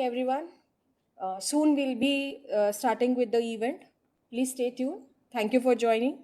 Everyone. Soon we'll be starting with the event. Please stay tuned. Thank you for joining.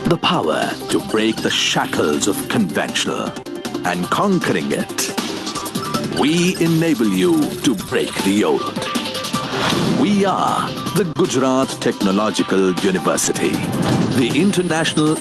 The power to break the shackles of conventional and conquering it. We enable you to break the old. We are the Gujarat Technological University, the international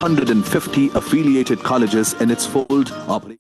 (150) affiliated colleges in its fold operate.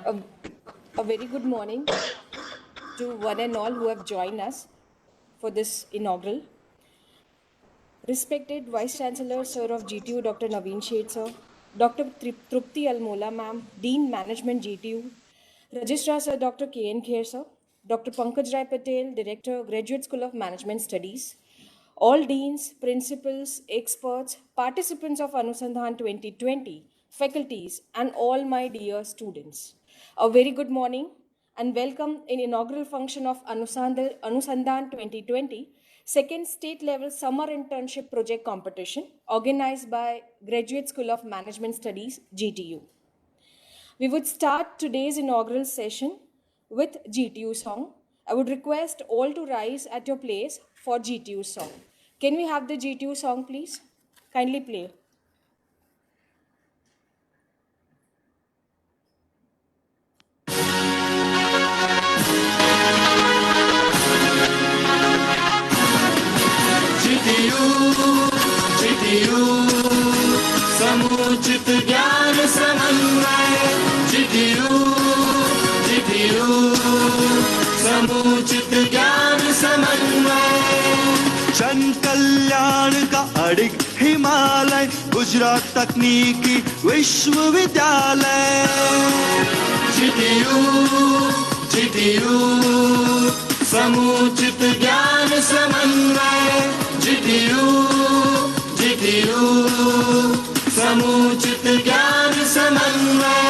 A very good morning to one and all who have joined us for this inaugural. Respected Vice Chancellor, Sir of GTU, Dr. Naveen Sheth, Sir, Dr. Trupti Almola, Ma'am, Dean Management GTU, Registrar, Sir, Dr. K.N. Kher, Sir, Dr. Pankaj Rai Patel, Director, Graduate School of Management Studies, all deans, principals, experts, participants of Anusandhan 2020, faculties, and all my dear students. A very good morning and welcome in inaugural function of Anusandhan 2020, second state level summer internship project competition organized by Graduate School of Management Studies, GTU. We would start today's inaugural session with GTU song. I would request all to rise at your place for GTU song. Can we have the GTU song, please? Kindly play. GTU समुचित ज्ञान समन्वय GTU समुचित ज्ञान समन्वय जन कल्याण का अडिग हिमालय गुजरात तकनीकी विश्वविद्यालय GTU समुचित ज्ञान समन्वय GTU समुचित ज्ञान समन्वय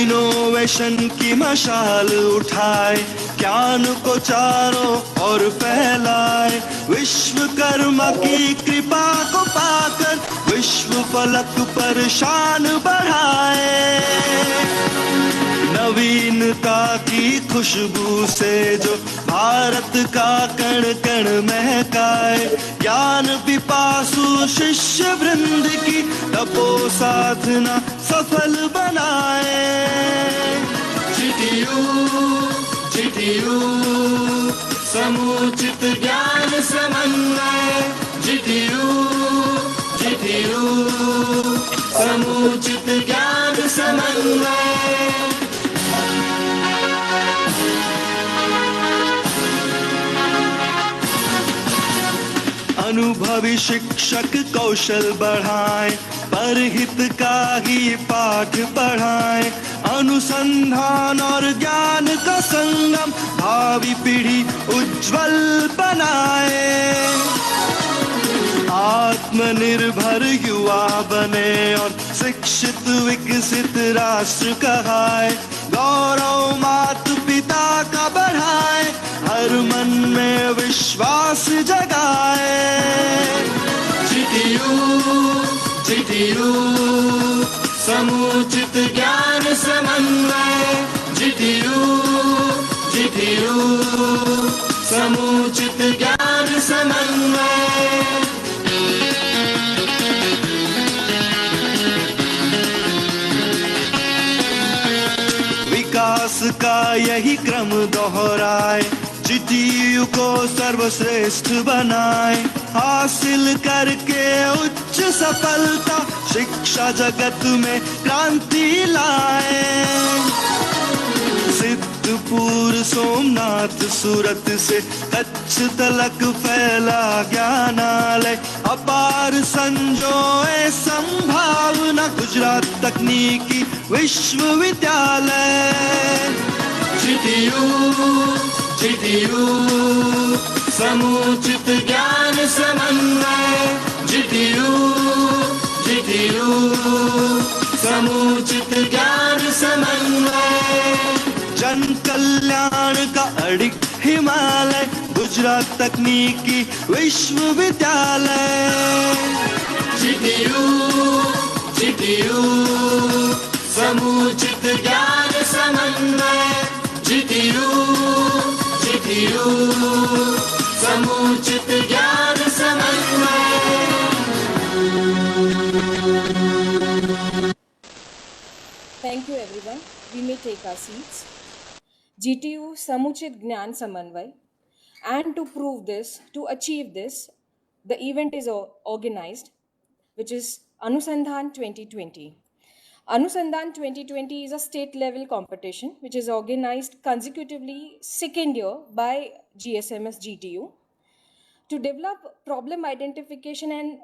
इनोवेशन की मशाल उठाए ज्ञान को चारों ओर फैलाए विश्वकर्मा की कृपा को पाकर विश्व फलक पर शान बढ़ाए नवीनता की खुशबू से जो भारत का कण कण महकाए ज्ञान पिपासु शिष्य वृंद की तपो साधना सफल बनाए GTU समुचित ज्ञान समन्वय GTU समुचित ज्ञान समन्वय अनुभवी शिक्षक कौशल बढ़ाएं परहित का ही पाठ पढ़ाएं अनुसंधान और ज्ञान का संगम भावी पीढ़ी उज्जवल बनाए आत्मनिर्भर युवा बने और शिक्षित विकसित राष्ट्र कहाए गौरव माता पिता का बढ़ाए हर मन में विश्वास जगाए GTU समुचित ज्ञान समन्वय GTU समुचित ज्ञान समन्वय विकास का यही क्रम दोहराए GTU को सर्वश्रेष्ठ बनाए हासिल करके उच्च सफलता शिक्षा जगत में क्रांति लाए सिद्धपुर सोमनाथ सूरत से कच्छ तलक फैला ज्ञानालय अपार संजोए संभावना गुजरात तकनीकी विश्वविद्यालय GTU समुचित ज्ञान समन्वय GTU समुचित ज्ञान समन्वय जन कल्याण का अडिग हिमालय गुजरात तकनीकी विश्वविद्यालय GTU समुचित ज्ञान समन्वय GTU समुचित ज्ञान समन्वय Thank you everyone. We may take our seats. GTU Samuchit Gnan Samanvay. And to prove this, to achieve this, the event is organized, which is Anusandhan 2020. Anusandhan 2020 is a state level competition which is organized consecutively second year by GSMS GTU to develop problem identification and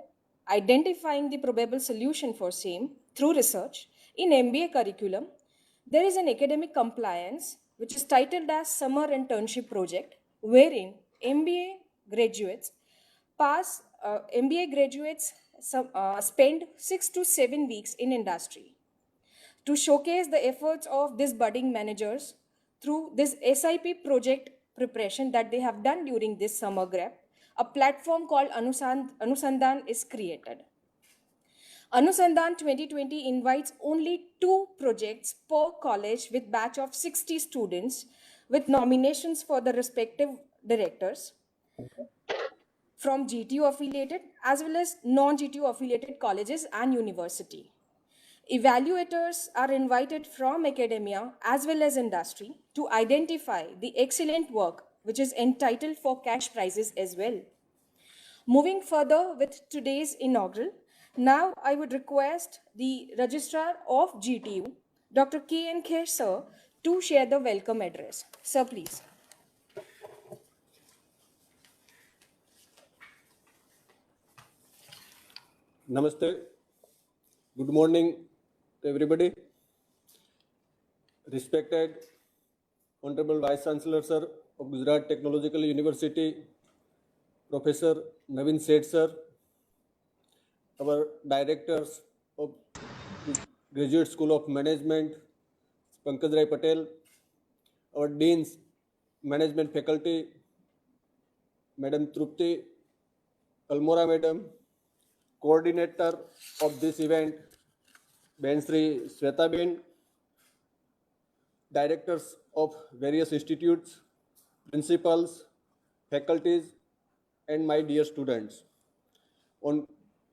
identifying the probable solution for same through research. In MBA curriculum, there is an academic compliance which is titled as Summer Internship Project, wherein graduates MBA graduates spend 6 to 7 weeks in industry to showcase the efforts of these budding managers through this SIP project preparation that they have done during this summer gap. A platform called Anusandhan is created. Anusandhan 2020 invites only 2 projects per college with batch of 60 students with nominations for the respective directors from GTU affiliated as well as non-GTU affiliated colleges and university. Evaluators are invited from academia as well as industry to identify the excellent work which is entitled for cash prizes as well. Moving further with today's inaugural, now I would request the Registrar of GTU, Dr. K.N. Kher sir, to share the welcome address. Sir, please. Namaste. Good morning to everybody. Respected Honorable Vice Chancellor Sir of Gujarat Technological University, Professor Naveen Seth Sir, our Directors of Graduate School of Management, Pankaj Rai Patel, our Deans, Management Faculty, Madam Trupti Almora Madam, Coordinator of this event, Ben Sri Swetaben, Directors of various institutes, principals, faculties, and my dear students. On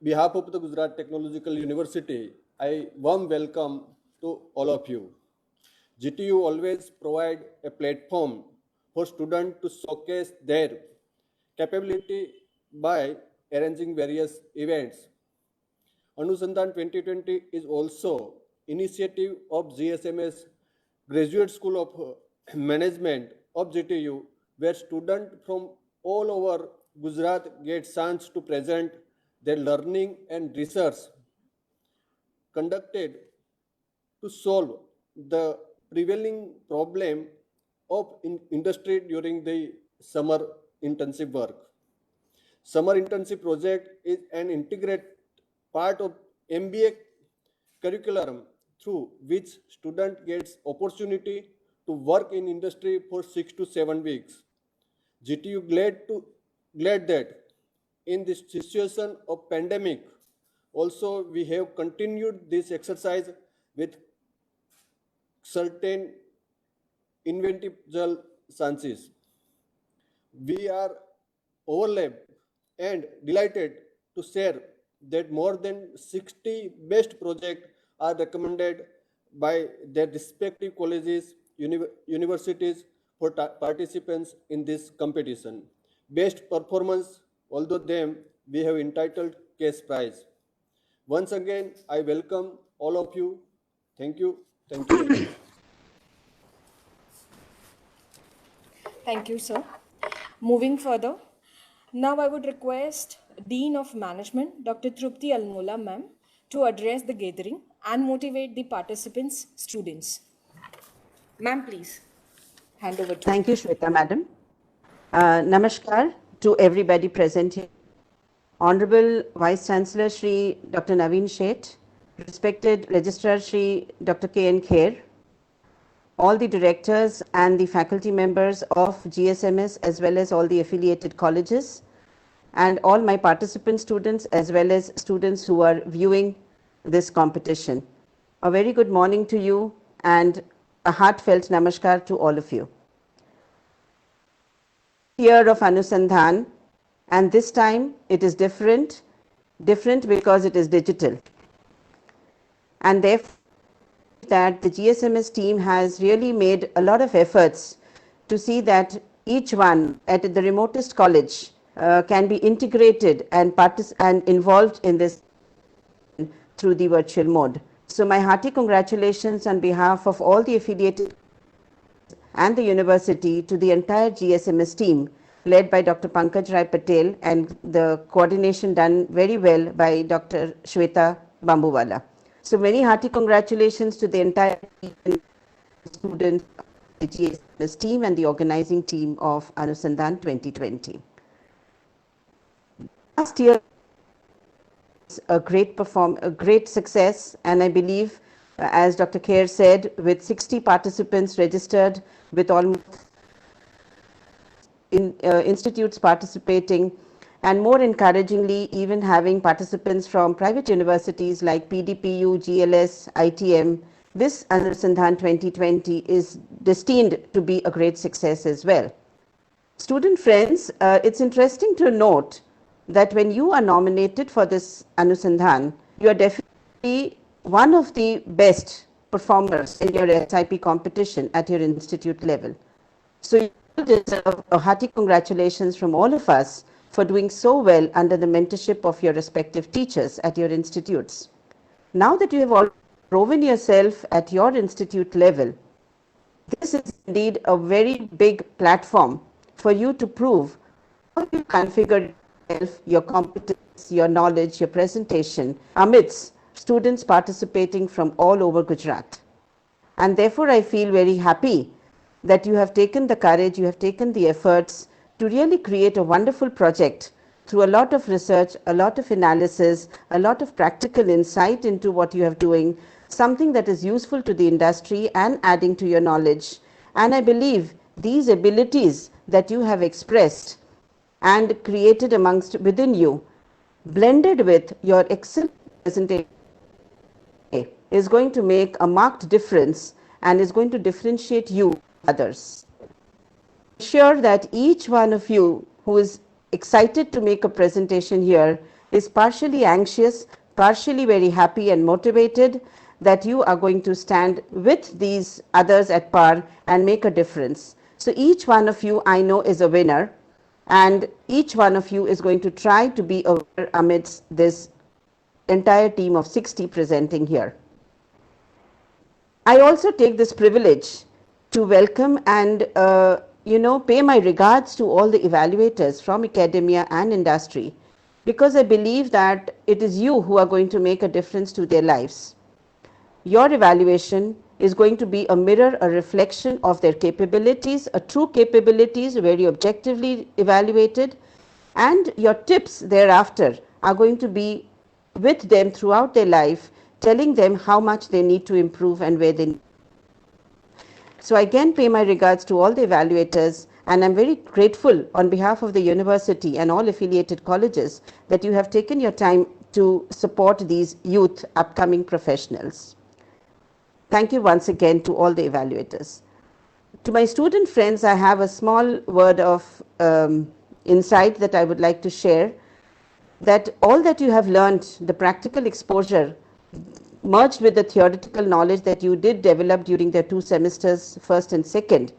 behalf of the Gujarat Technological University, I warm welcome to all of you. GTU always provide a platform for students to showcase their capability by arranging various events. Anusandhan 2020 is also initiative of GSMS Graduate School of Management of GTU, where students from all over Gujarat get chance to present their learning and research conducted to solve the prevailing problem of industry during the summer internship work. Summer internship project is an integrated part of MBA curriculum through which student gets opportunity to work in industry for 6 to 7 weeks. GTU glad that in this situation of pandemic, also we have continued this exercise with certain inventive chances. We are overlapped and delighted to share that more than 60 best projects are recommended by their respective colleges, universities for participants in this competition. Best performance, although them, we have entitled case prize. Once again, I welcome all of you. Thank you. Thank you very much. Thank you, sir. Moving further, now I would request Dean of Management, Dr. Trupti Almola, ma'am, to address the gathering and motivate the participants, students. Ma'am, please, hand over to you. Thank you, Shweta, madam. Namaskar to everybody present here. Honorable Vice Chancellor Shri Dr. Naveen Sheth, respected Registrar Shri Dr. K.N. Kher, all the directors and the faculty members of GSMS as well as all the affiliated colleges, and all my participant students as well as students who are viewing this competition. A very good morning to you and a heartfelt namaskar to all of you. Year of Anusandhan, and this time it is different because it is digital. And therefore, that the GSMS team has really made a lot of efforts to see that each one at the remotest college can be integrated and involved in this through the virtual mode. So my hearty congratulations on behalf of all the affiliated and the university to the entire GSMS team led by Dr. Pankaj Rai Patel, and the coordination done very well by Dr. Shweta Bambuwala. So many hearty congratulations to the entire students, the GSMS team and the organizing team of Anusandhan 2020. Last year a great success, and I believe, as Dr. Kher said, with 60 participants registered, with almost institutes participating, and more encouragingly, even having participants from private universities like PDPU, GLS, ITM, this Anusandhan 2020 is destined to be a great success as well. Student friends, it's interesting to note that when you are nominated for this Anusandhan, you are definitely one of the best performers in your SIP competition at your institute level. So you deserve a hearty congratulations from all of us for doing so well under the mentorship of your respective teachers at your institutes. Now that you have all proven yourself at your institute level, this is indeed a very big platform for you to prove how you configure yourself, your competence, your knowledge, your presentation amidst students participating from all over Gujarat. And therefore, I feel very happy that you have taken the courage, you have taken the efforts to really create a wonderful project through a lot of research, a lot of analysis, a lot of practical insight into what you are doing, something that is useful to the industry and adding to your knowledge. And I believe these abilities that you have expressed and created within you, blended with your excellent presentation, is going to make a marked difference and is going to differentiate you from others. I'm sure that each one of you who is excited to make a presentation here is partially anxious, partially very happy and motivated that you are going to stand with these others at par and make a difference. So each one of you, I know, is a winner, and each one of you is going to try to be a winner amidst this entire team of 60 presenting here. I also take this privilege to welcome and pay my regards to all the evaluators from academia and industry, because I believe that it is you who are going to make a difference to their lives. Your evaluation is going to be a mirror, a reflection of their capabilities, a true capabilities, very objectively evaluated, and your tips thereafter are going to be with them throughout their life, telling them how much they need to improve and where they need. So I again pay my regards to all the evaluators, and I'm very grateful on behalf of the university and all affiliated colleges that you have taken your time to support these youth upcoming professionals. Thank you once again to all the evaluators. To my student friends, I have a small word of insight that I would like to share, that all that you have learned, the practical exposure merged with the theoretical knowledge that you did develop during the 2 semesters, first and second,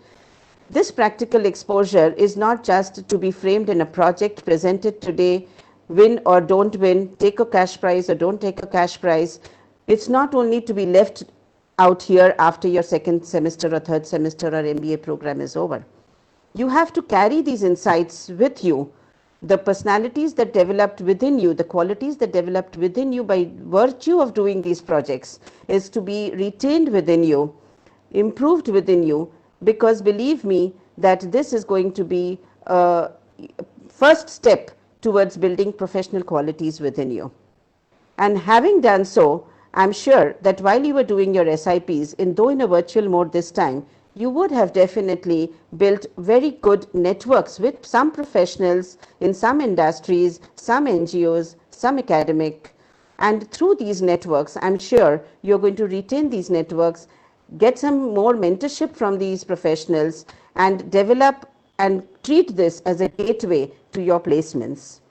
this practical exposure is not just to be framed in a project presented today, win or don't win, take a cash prize or don't take a cash prize. It's not only to be left out here after your second semester or third semester or MBA program is over. You have to carry these insights with you, the personalities that developed within you, the qualities that developed within you by virtue of doing these projects is to be retained within you, improved within you, because believe me that this is going to be a first step towards building professional qualities within you. And having done so, I'm sure that while you were doing your SIPs, though in a virtual mode this time, you would have definitely built very good networks with some professionals in some industries, some NGOs, some academic. And through these networks, I'm sure you're going to retain these networks, get some more mentorship from these professionals, and develop and treat this as a gateway to your placements.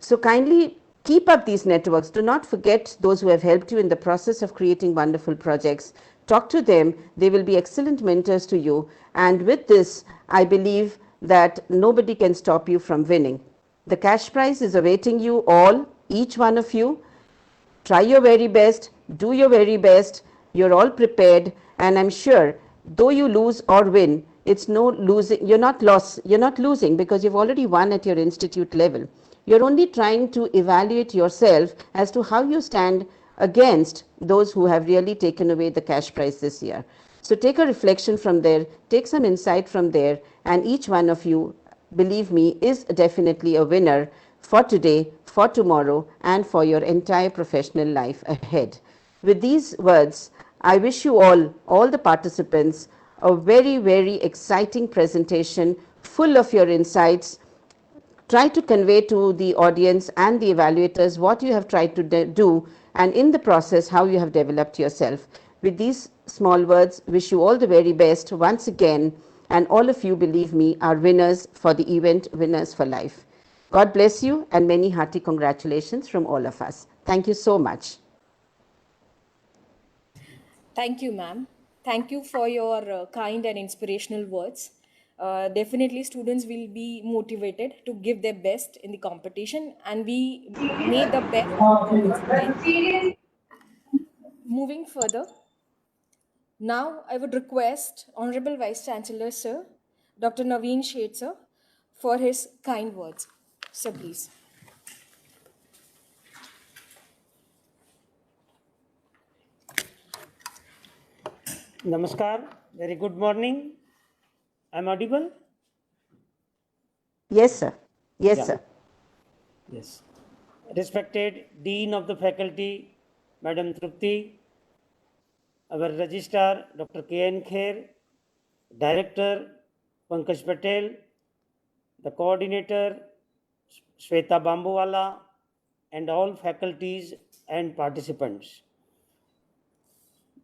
So kindly keep up these networks. Do not forget those who have helped you in the process of creating wonderful projects. Talk to them. They will be excellent mentors to you. And with this, I believe that nobody can stop you from winning. The cash prize is awaiting you all, each one of you. Try your very best, do your very best. You're all prepared, and I'm sure though you lose or win, it's no losing. You're not losing because you've already won at your institute level. You're only trying to evaluate yourself as to how you stand against those who have really taken away the cash prize this year. So take a reflection from there, take some insight from there, and each one of you, believe me, is definitely a winner for today, for tomorrow, and for your entire professional life ahead. With these words, I wish you all the participants, a very, very exciting presentation full of your insights. Try to convey to the audience and the evaluators what you have tried to do, and in the process how you have developed yourself. With these small words, wish you all the very best once again, and all of you, believe me, are winners for the event, winners for life. God bless you, and many hearty congratulations from all of us. Thank you so much. Thank you, ma'am. Thank you for your kind and inspirational words. Definitely, students will be motivated to give their best in the competition, and we may the best performance win. Moving further, now I would request Honorable Vice Chancellor, Sir, Dr. Naveen Sheth, sir, for his kind words. Sir, please. Namaskar, very good morning. I'm audible? Yes, sir. Yes, Yeah. sir. Yes. Respected Dean of the Faculty, Madam Trupti, our Registrar, Dr. K.N. Kher, Director, Pankaj Patel, the Coordinator, Shweta Bambuwala, and all faculties and participants.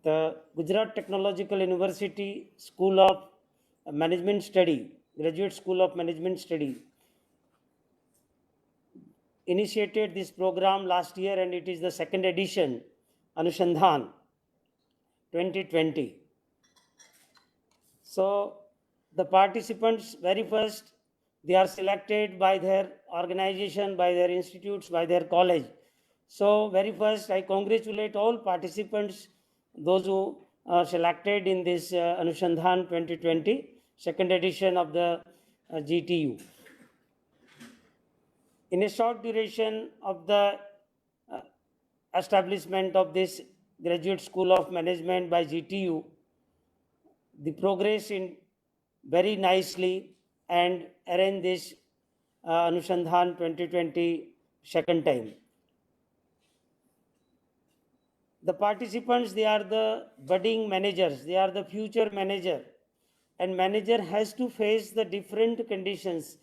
The Gujarat Technological University School of Management Study, Graduate School of Management Study, initiated this program last year, and it is the second edition, Anushandhan 2020. So the participants, very first, they are selected by their organization, by their institutes, by their college. So very first, I congratulate all participants, those who are selected in this Anushandhan 2020, second edition of the GTU. In a short duration of the establishment of this Graduate School of Management by GTU, the progress in very nicely and arrange this Anushandhan 2020 second time. The participants, they are the budding managers, they are the future manager, and manager has to face the different conditions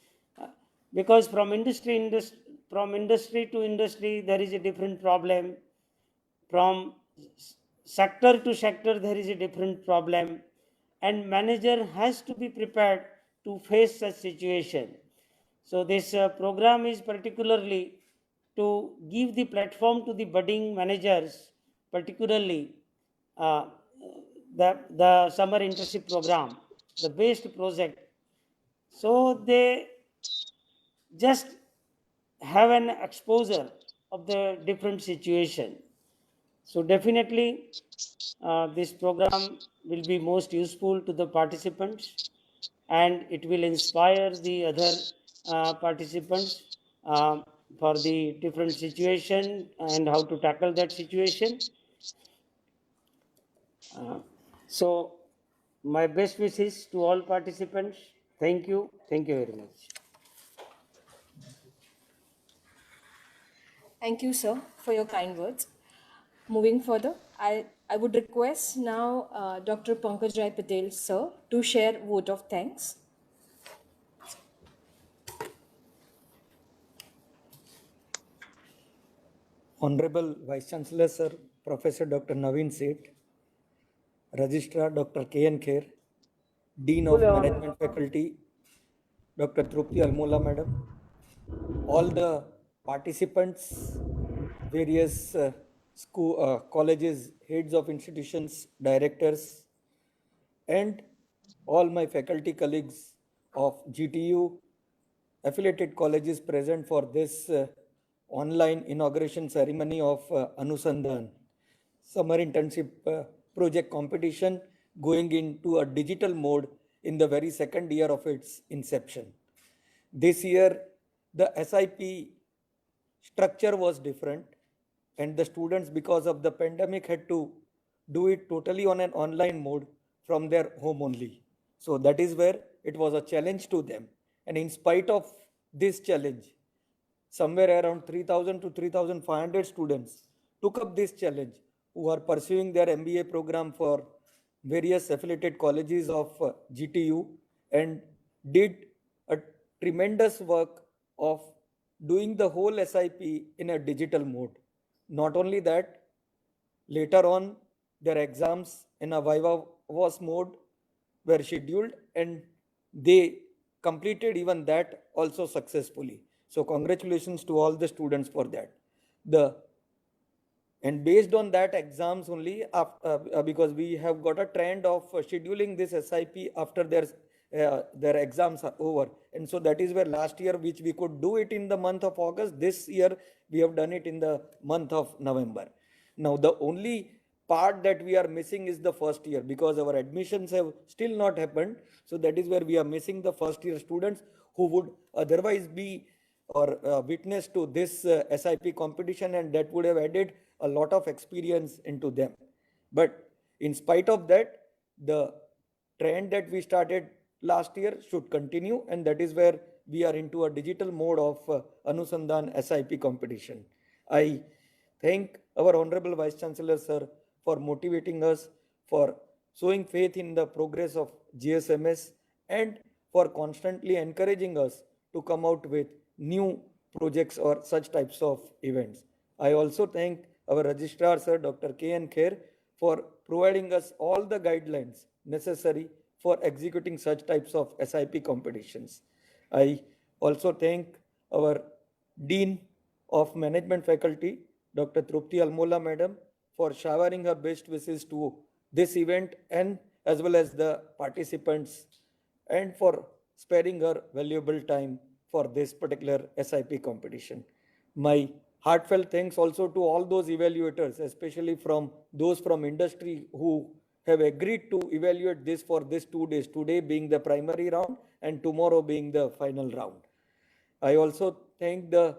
because from industry to industry there is a different problem, from sector to sector there is a different problem, and manager has to be prepared to face such situation. So this program is particularly to give the platform to the budding managers, particularly the summer internship program, the best project. So they just have an exposure of the different situation. So definitely this program will be most useful to the participants, and it will inspire the other participants for the different situation and how to tackle that situation. So my best wishes to all participants. Thank you very much. Thank you, sir, for your kind words. Moving further, I would request now Dr. Pankaj Rai Patel, sir, to share vote of thanks. Honorable Vice Chancellor Sir, Professor Dr. Naveen Sheth, Registrar Dr. K.N. Kher, Dean of Management Faculty Dr. Trupti Almola Madam, all the participants, various colleges, heads of institutions, directors, and all my faculty colleagues of GTU affiliated colleges present for this online inauguration ceremony of Anusandhan summer internship project competition going into a digital mode in the very second year of its inception. This year, the SIP structure was different, and the students, because of the pandemic, had to do it totally on an online mode from their home only. So that is where it was a challenge to them. And in spite of this challenge, somewhere around 3,000 to 3,500 students took up this challenge who are pursuing their MBA program for various affiliated colleges of GTU and did a tremendous work of doing the whole SIP in a digital mode. Not only that, later on, their exams in a Viva was mode were scheduled and they completed even that also successfully. So congratulations to all the students for that. And based on that exams only, because we have got a trend of scheduling this SIP after their exams are over. And so that is where last year, which we could do it in the month of August, this year we have done it in the month of November. Now, the only part that we are missing is the first year because our admissions have still not happened. So that is where we are missing the first year students who would otherwise be or witness to this SIP competition, and that would have added a lot of experience into them. But in spite of that, the trend that we started last year should continue, and that is where we are into a digital mode of Anusandhan SIP competition. I thank our Honorable Vice Chancellor, sir, for motivating us, for showing faith in the progress of GSMS, and for constantly encouraging us to come out with new projects or such types of events. I also thank our Registrar, sir, Dr. K.N. Kher, for providing us all the guidelines necessary for executing such types of SIP competitions. I also thank our Dean of Management Faculty, Dr. Trupti Almola, Madam, for showering her best wishes to this event and as well as the participants, and for sparing her valuable time for this particular SIP competition. My heartfelt thanks also to all those evaluators, especially from those from industry who have agreed to evaluate this for this 2 days, today being the primary round and tomorrow being the final round. I also thank the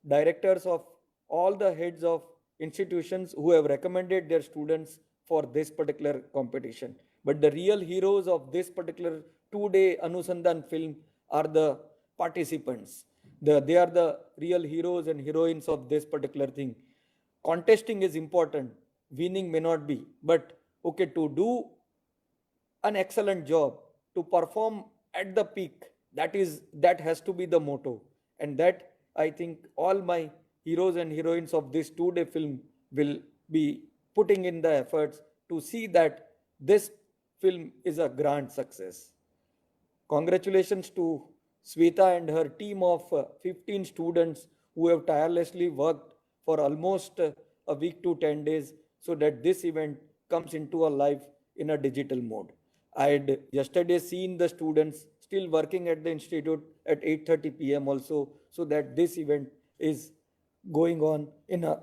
directors of all the heads of institutions who have recommended their students for this particular competition. But the real heroes of this particular 2-day Anusandhan film are the participants. They are the real heroes and heroines of this particular thing. Contesting is important, winning may not be, but okay, to do an excellent job, to perform at the peak, that has to be the motto. And that, I think, all my heroes and heroines of this 2-day film will be putting in the efforts to see that this film is a grand success. Congratulations to Sweta and her team of 15 students who have tirelessly worked for almost a week to 10 days so that this event comes into a life in a digital mode. I had yesterday seen the students still working at the institute at 8:30 p.m. also, so that this event is going on in a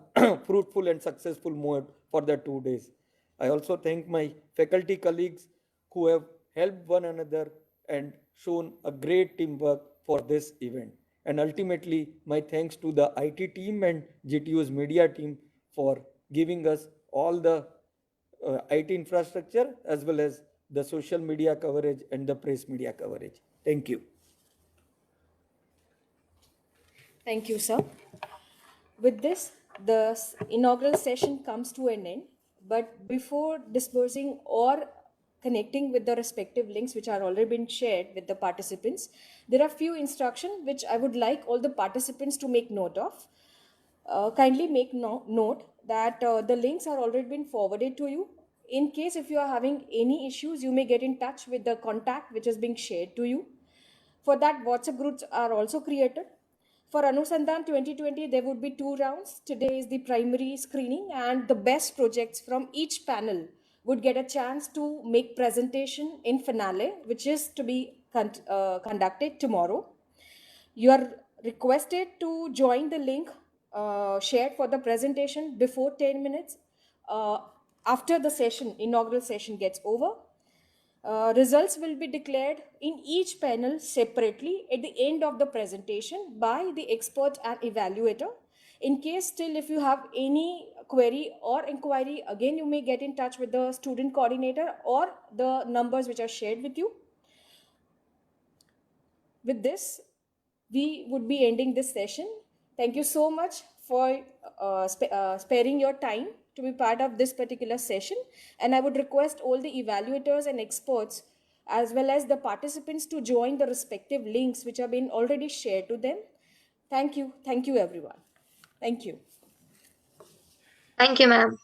fruitful and successful mode for the 2 days. I also thank my faculty colleagues who have helped one another and shown a great teamwork for this event. And ultimately, my thanks to the IT team and GTU's media team for giving us all the IT infrastructure as well as the social media coverage and the press media coverage. Thank you. Thank you, sir. With this, the inaugural session comes to an end. But before dispersing or connecting with the respective links which are already been shared with the participants, there are few instructions which I would like all the participants to make note of. Kindly make note that the links are already been forwarded to you. In case if you are having any issues, you may get in touch with the contact which is being shared to you. For that, WhatsApp groups are also created. For Anusandhan 2020, there would be 2 rounds. Today is the primary screening, and the best projects from each panel would get a chance to make presentation in finale, which is to be conducted tomorrow. You are requested to join the link shared for the presentation before 10 minutes after the session, inaugural session gets over. Results will be declared in each panel separately at the end of the presentation by the expert and evaluator. In case still if you have any query or inquiry, again you may get in touch with the student coordinator or the numbers which are shared with you. With this, we would be ending this session. Thank you so much for sparing your time to be part of this particular session. And I would request all the evaluators and experts as well as the participants to join the respective links which have been already shared to them. Thank you. Thank you, everyone. Thank you. Thank you, ma'am.